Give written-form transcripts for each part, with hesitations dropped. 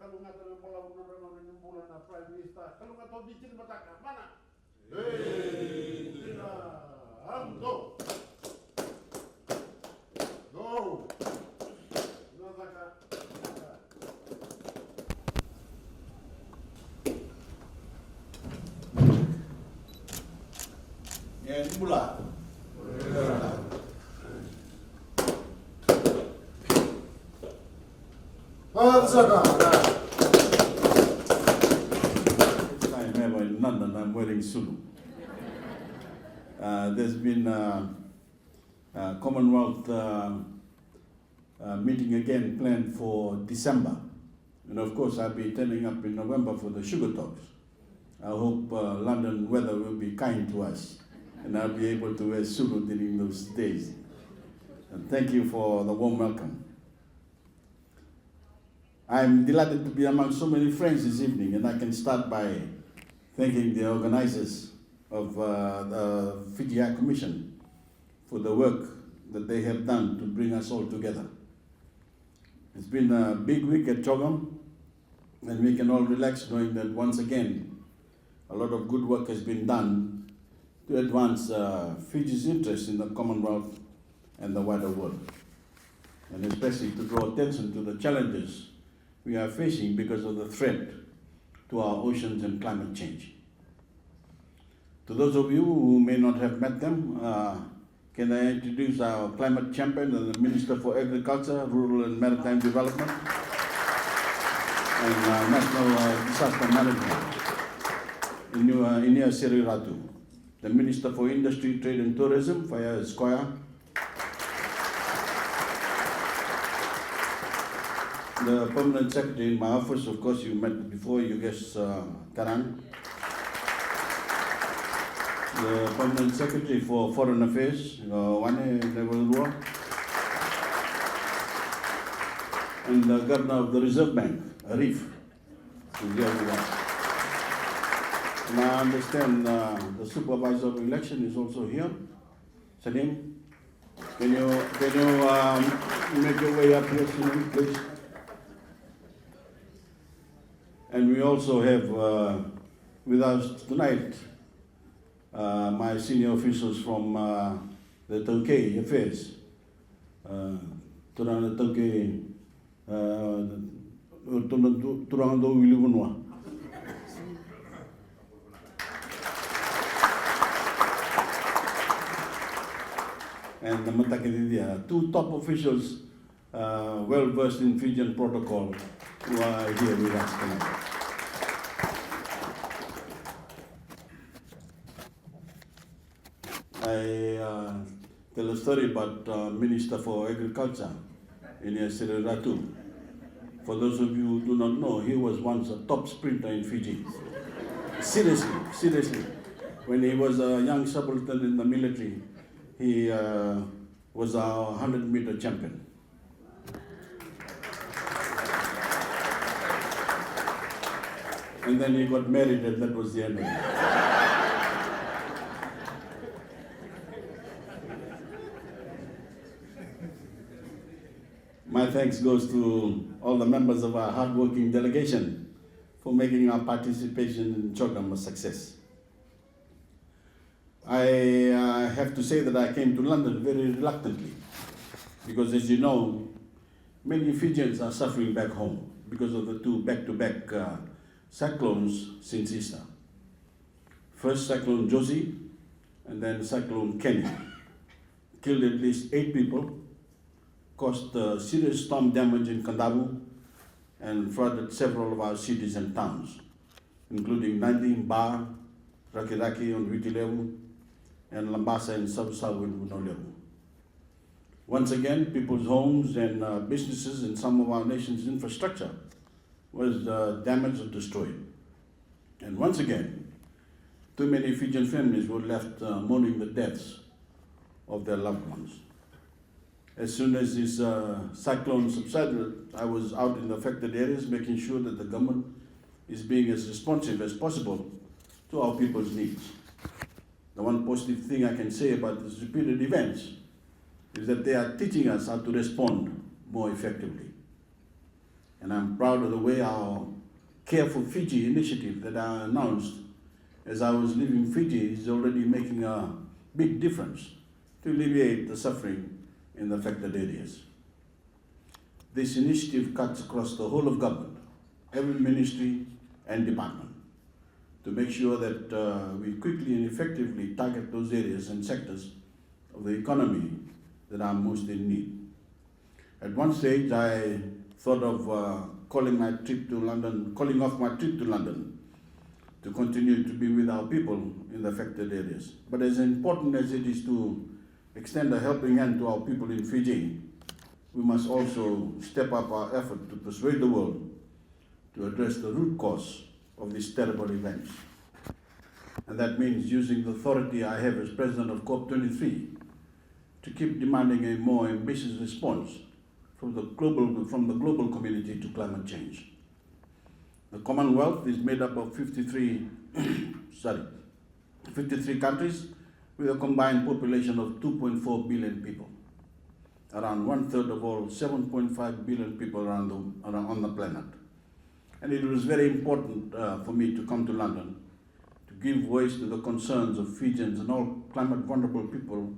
kalungatan ng bola unang ng bulan na Prime Minister. Kalungatan bikin bataka. Mana? Hamdo. Go. Nataka. Yan mula. Time ever in London, I'm wearing Zulu. There's been a Commonwealth meeting again planned for December. And of course, I'll be turning up in November for the Sugar Talks. I hope London weather will be kind to us, and I'll be able to wear Zulu during those days. And thank you for the warm welcome. I'm delighted to be among so many friends this evening, and I can start by thanking the organizers of the Fiji High Commission for the work that they have done to bring us all together. It's been a big week at Chogam, and we can all relax knowing that once again, a lot of good work has been done to advance Fiji's interest in the Commonwealth and the wider world, and especially to draw attention to the challenges we are facing because of the threat to our oceans and climate change. To those of you who may not have met them, can I introduce our climate champion and the Minister for Agriculture, Rural and Maritime Development, and National Disaster Management, Inia Seri Ratu, the Minister for Industry, Trade and Tourism, Faya Esquire, the Permanent Secretary in my office, of course you met before, you guess Taran, the Permanent Secretary for Foreign Affairs, Wane Nevalua, and the Governor of the Reserve Bank, Arif, who's here with us. And I understand the Supervisor of Election is also here. Salim, can you make your way up here, Salim, please? And we also have with us tonight my senior officials from the Tauke Affairs, Turanga Tauke, Turanga Wilibunwa. And the Matakadidia, two top officials well versed in Fijian protocol who are here with us tonight. I tell a story about Minister for Agriculture, Inia Seri Ratu. For those of you who do not know, he was once a top sprinter in Fiji. Seriously. When he was a young subaltern in the military, he was our 100-meter champion. And then he got married, and that was the end of it. My thanks goes to all the members of our hard-working delegation for making our participation in Chogam a success. I have to say that I came to London very reluctantly because, as you know, many Fijians are suffering back home because of the two back-to-back cyclones since Easter. First Cyclone Josie and then Cyclone Kenny killed at least 8 people, caused serious storm damage in Kandavu, and flooded several of our cities and towns, including Nandi, Ba, Rakiraki on Witilevu, and Lambasa and Sabusabu in Unolevu. Once again, people's homes and businesses and some of our nation's infrastructure was damaged or destroyed. And once again, too many Fijian families were left mourning the deaths of their loved ones. As soon as this cyclone subsided, I was out in the affected areas making sure that the government is being as responsive as possible to our people's needs. The one positive thing I can say about these repeated events is that they are teaching us how to respond more effectively. And I'm proud of the way our Care for Fiji initiative that I announced as I was leaving Fiji is already making a big difference to alleviate the suffering in the affected areas. This initiative cuts across the whole of government, every ministry and department, to make sure that we quickly and effectively target those areas and sectors of the economy that are most in need. At one stage, I thought of calling off my trip to London to continue to be with our people in the affected areas. But as important as it is to extend a helping hand to our people in Fiji, we must also step up our effort to persuade the world to address the root cause of these terrible events. And that means using the authority I have as president of COP23 to keep demanding a more ambitious response from the global community to climate change. The Commonwealth is made up of 53 countries with a combined population of 2.4 billion people, around 1/3 of all 7.5 billion people on the planet. And it was very important for me to come to London to give voice to the concerns of Fijians and all climate vulnerable people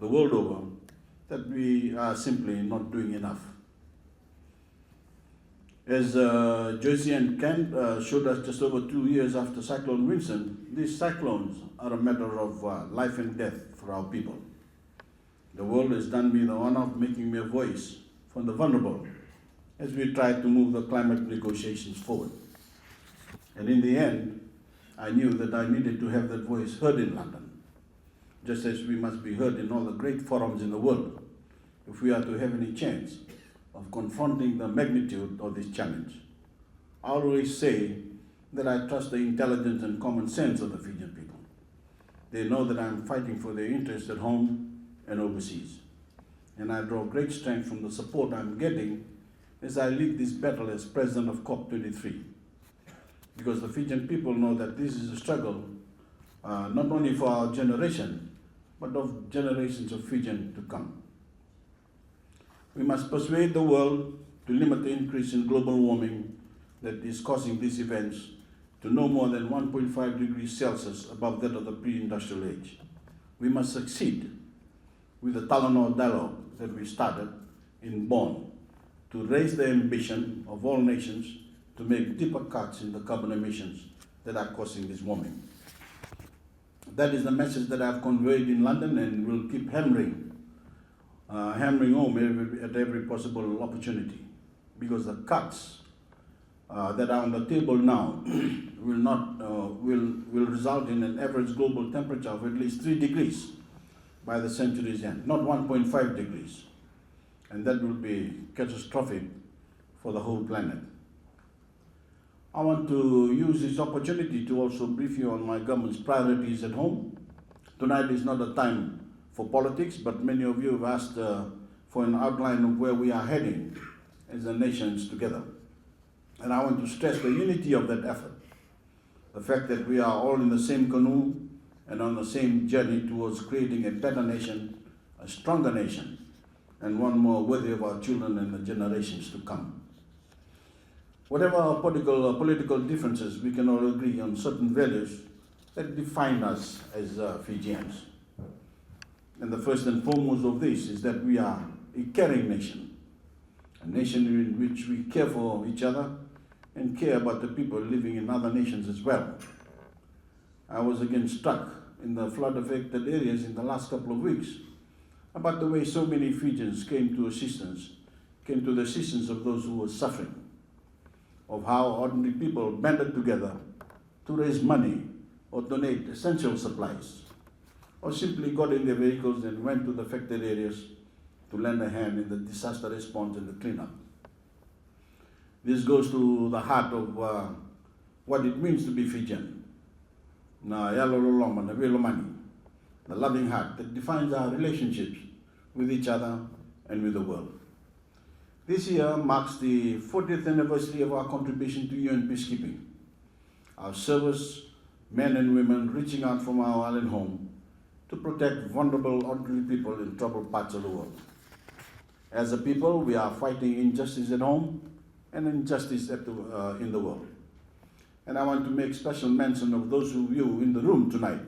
the world over, that we are simply not doing enough. As Joyce and Kent showed us just over 2 years after Cyclone Winston, these cyclones are a matter of life and death for our people. The world has done me the honor of making me a voice for the vulnerable as we try to move the climate negotiations forward. And in the end, I knew that I needed to have that voice heard in London, just as we must be heard in all the great forums in the world if we are to have any chance of confronting the magnitude of this challenge. I always say that I trust the intelligence and common sense of the Fijian people. They know that I'm fighting for their interests at home and overseas. And I draw great strength from the support I'm getting as I lead this battle as president of COP23. Because the Fijian people know that this is a struggle not only for our generation, but of generations of Fijians to come. We must persuade the world to limit the increase in global warming that is causing these events to no more than 1.5 degrees Celsius above that of the pre-industrial age. We must succeed with the Talanoa dialogue that we started in Bonn to raise the ambition of all nations to make deeper cuts in the carbon emissions that are causing this warming. That is the message that I've conveyed in London and will keep hammering home at every possible opportunity, because the cuts that are on the table now will result in an average global temperature of at least 3 degrees by the century's end, not 1.5 degrees. And that will be catastrophic for the whole planet. I want to use this opportunity to also brief you on my government's priorities at home. Tonight is not a time for politics, but many of you have asked for an outline of where we are heading as a nations together. And I want to stress the unity of that effort, the fact that we are all in the same canoe and on the same journey towards creating a better nation, a stronger nation, and one more worthy of our children and the generations to come. Whatever our political differences, we can all agree on certain values that define us as Fijians. And the first and foremost of this is that we are a caring nation, a nation in which we care for each other and care about the people living in other nations as well. I was again struck in the flood-affected areas in the last couple of weeks about the way so many Fijians came to the assistance of those who were suffering, of how ordinary people banded together to raise money or donate essential supplies, or simply got in their vehicles and went to the affected areas to lend a hand in the disaster response and the cleanup. This goes to the heart of what it means to be Fijian. The loving heart that defines our relationships with each other and with the world. This year marks the 40th anniversary of our contribution to UN peacekeeping. Our service, men and women reaching out from our island home to protect vulnerable ordinary people in troubled parts of the world. As a people, we are fighting injustice at home and injustice in the world. And I want to make special mention of those of you in the room tonight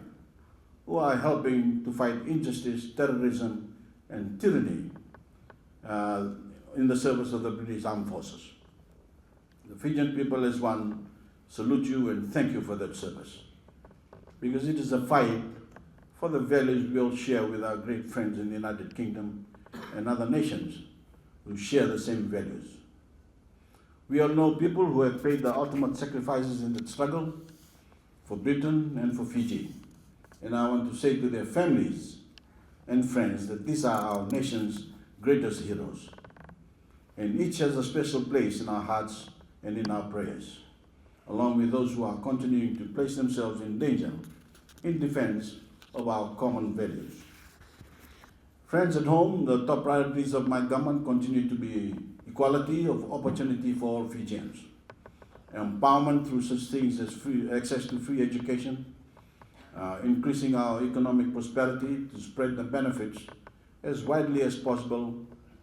who are helping to fight injustice, terrorism, and tyranny in the service of the British Armed Forces. The Fijian people as one salute you and thank you for that service, because it is a fight for the values we all share with our great friends in the United Kingdom and other nations who share the same values. We all know people who have paid the ultimate sacrifices in the struggle for Britain and for Fiji. And I want to say to their families and friends that these are our nation's greatest heroes. And each has a special place in our hearts and in our prayers, along with those who are continuing to place themselves in danger in defense of our common values. Friends at home, the top priorities of my government continue to be equality of opportunity for all Fijians, empowerment through such things as access to free education, increasing our economic prosperity to spread the benefits as widely as possible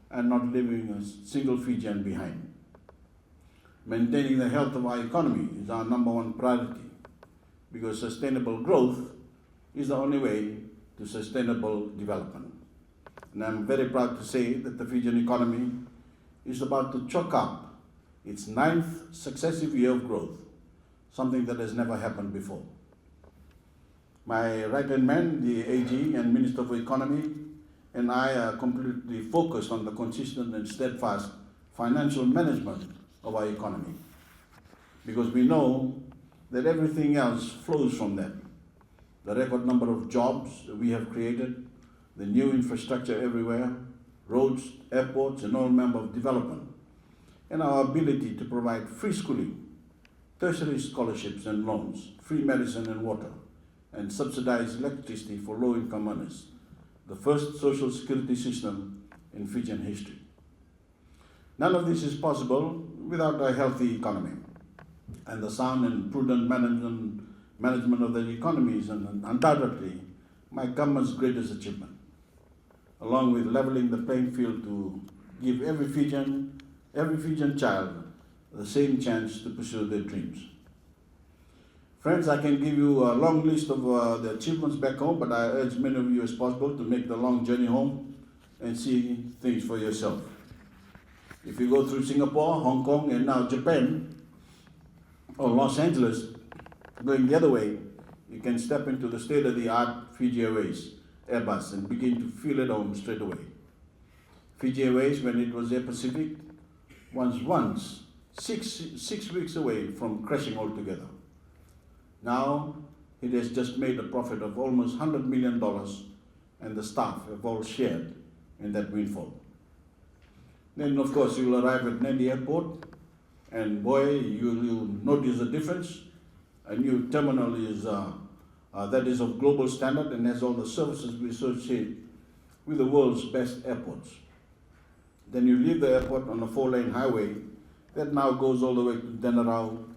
and not leaving a single Fijian behind. Maintaining the health of our economy is our number one priority, because sustainable growth is the only way to sustainable development. And I'm very proud to say that the Fijian economy is about to chalk up its 9th successive year of growth, something that has never happened before. My right-hand man, the AG and Minister for Economy, and I are completely focused on the consistent and steadfast financial management of our economy, because we know that everything else flows from that. The record number of jobs that we have created, the new infrastructure everywhere, roads, airports, and all manner of development, and our ability to provide free schooling, tertiary scholarships and loans, free medicine and water, and subsidized electricity for low-income earners, the first social security system in Fijian history. None of this is possible without a healthy economy, and the sound and prudent management of the economy is undoubtedly my government's greatest achievement, along with leveling the playing field to give every Fijian child the same chance to pursue their dreams. Friends, I can give you a long list of the achievements back home, but I urge many of you as possible to make the long journey home and see things for yourself. If you go through Singapore, Hong Kong, and now Japan, or Los Angeles, going the other way, you can step into the state-of-the-art Fiji Airways Airbus and begin to feel at home straight away. Fiji Airways, when it was Air Pacific, was once six weeks away from crashing altogether. Now, it has just made a profit of almost $100 million, and the staff have all shared in that windfall. Then, of course, you'll arrive at Nadi Airport, and boy, you'll notice a difference. A new terminal is that is of global standard and has all the services we associate with the world's best airports. Then you leave the airport on a 4-lane highway that now goes all the way to Denarau,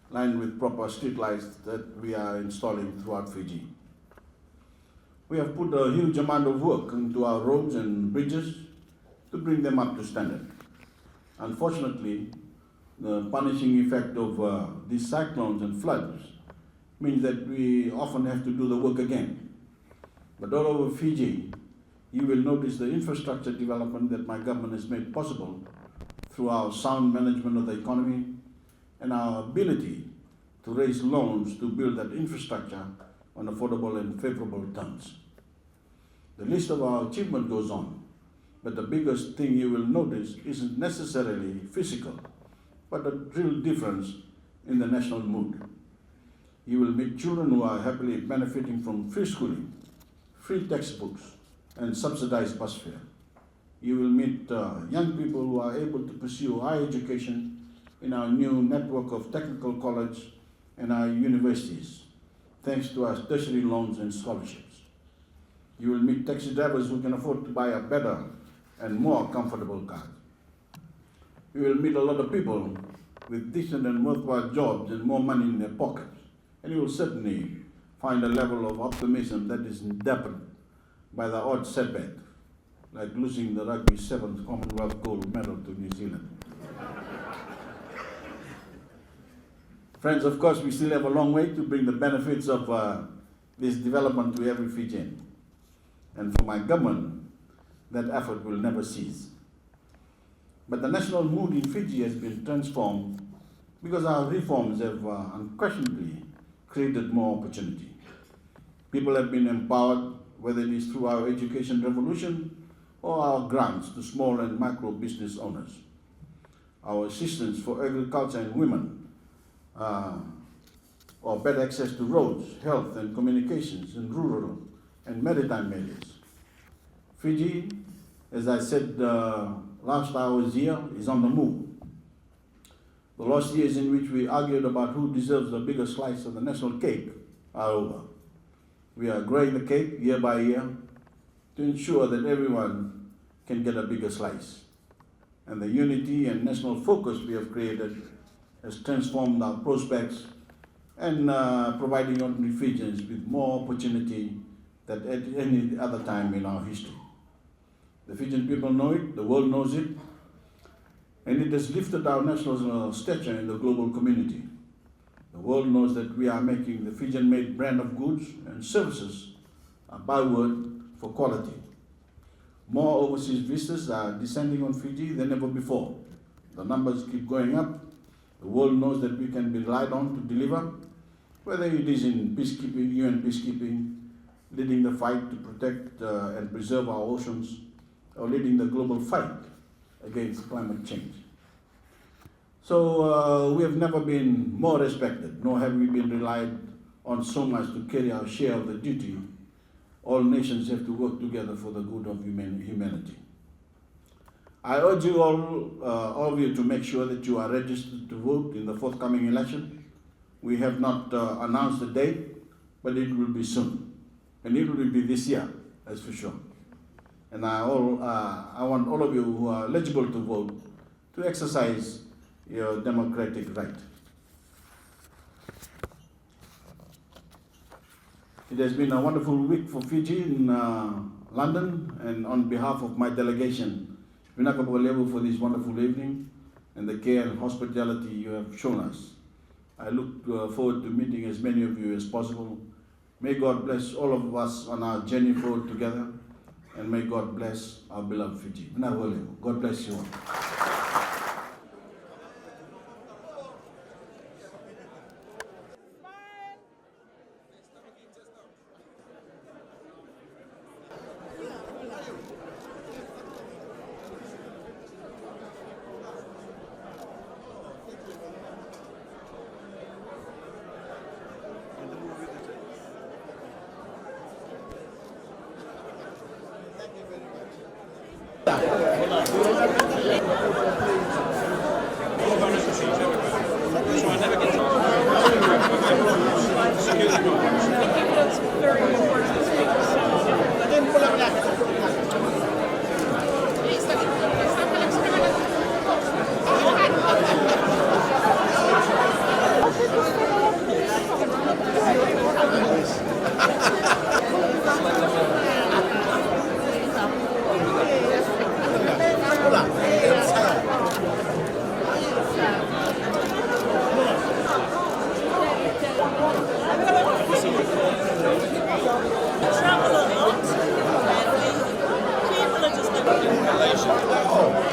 lined with proper street lights that we are installing throughout Fiji. We have put a huge amount of work into our roads and bridges to bring them up to standard. Unfortunately, the punishing effect of these cyclones and floods means that we often have to do the work again. But all over Fiji, you will notice the infrastructure development that my government has made possible through our sound management of the economy and our ability to raise loans to build that infrastructure on affordable and favorable terms. The list of our achievement goes on, but the biggest thing you will notice isn't necessarily physical, but a real difference in the national mood. You will meet children who are happily benefiting from free schooling, free textbooks, and subsidized bus fare. You will meet young people who are able to pursue higher education in our new network of technical college and our universities, thanks to our tertiary loans and scholarships. You will meet taxi drivers who can afford to buy a better and more comfortable car. You will meet a lot of people with decent and worthwhile jobs and more money in their pockets. And you will certainly find a level of optimism that is dampened by the odd setback, like losing the Rugby 7th Commonwealth gold medal to New Zealand. Friends, of course, we still have a long way to bring the benefits of this development to every Fijian. And for my government, that effort will never cease. But the national mood in Fiji has been transformed because our reforms have unquestionably created more opportunity. People have been empowered, whether it is through our education revolution or our grants to small and micro business owners. Our assistance for agriculture and women, or better access to roads, health and communications in rural and maritime areas. Fiji, as I said last I was here, is on the move. The last years in which we argued about who deserves the bigger slice of the national cake are over. We are growing the cake year by year to ensure that everyone can get a bigger slice. And the unity and national focus we have created has transformed our prospects and providing ordinary Fijians with more opportunity than at any other time in our history. The Fijian people know it, the world knows it, and it has lifted our national stature in the global community. The world knows that we are making the Fijian-made brand of goods and services a byword for quality. More overseas visitors are descending on Fiji than ever before. The numbers keep going up. The world knows that we can be relied on to deliver, whether it is in peacekeeping, UN peacekeeping, leading the fight to protect and preserve our oceans, or leading the global fight against climate change. So we have never been more respected, nor have we been relied on so much to carry our share of the duty. All nations have to work together for the good of humanity. I urge you all of you to make sure that you are registered to vote in the forthcoming election. We have not announced the date, but it will be soon. And it will be this year, that's for sure. And I want all of you who are eligible to vote to exercise your democratic right. It has been a wonderful week for Fiji in London, and on behalf of my delegation, Vinaka Bogalevu, for this wonderful evening and the care and hospitality you have shown us. I look forward to meeting as many of you as possible. May God bless all of us on our journey forward together, and may God bless our beloved Fiji. Vinaka Bogalevu, God bless you all. Travel a lot, and people are just looking for relation.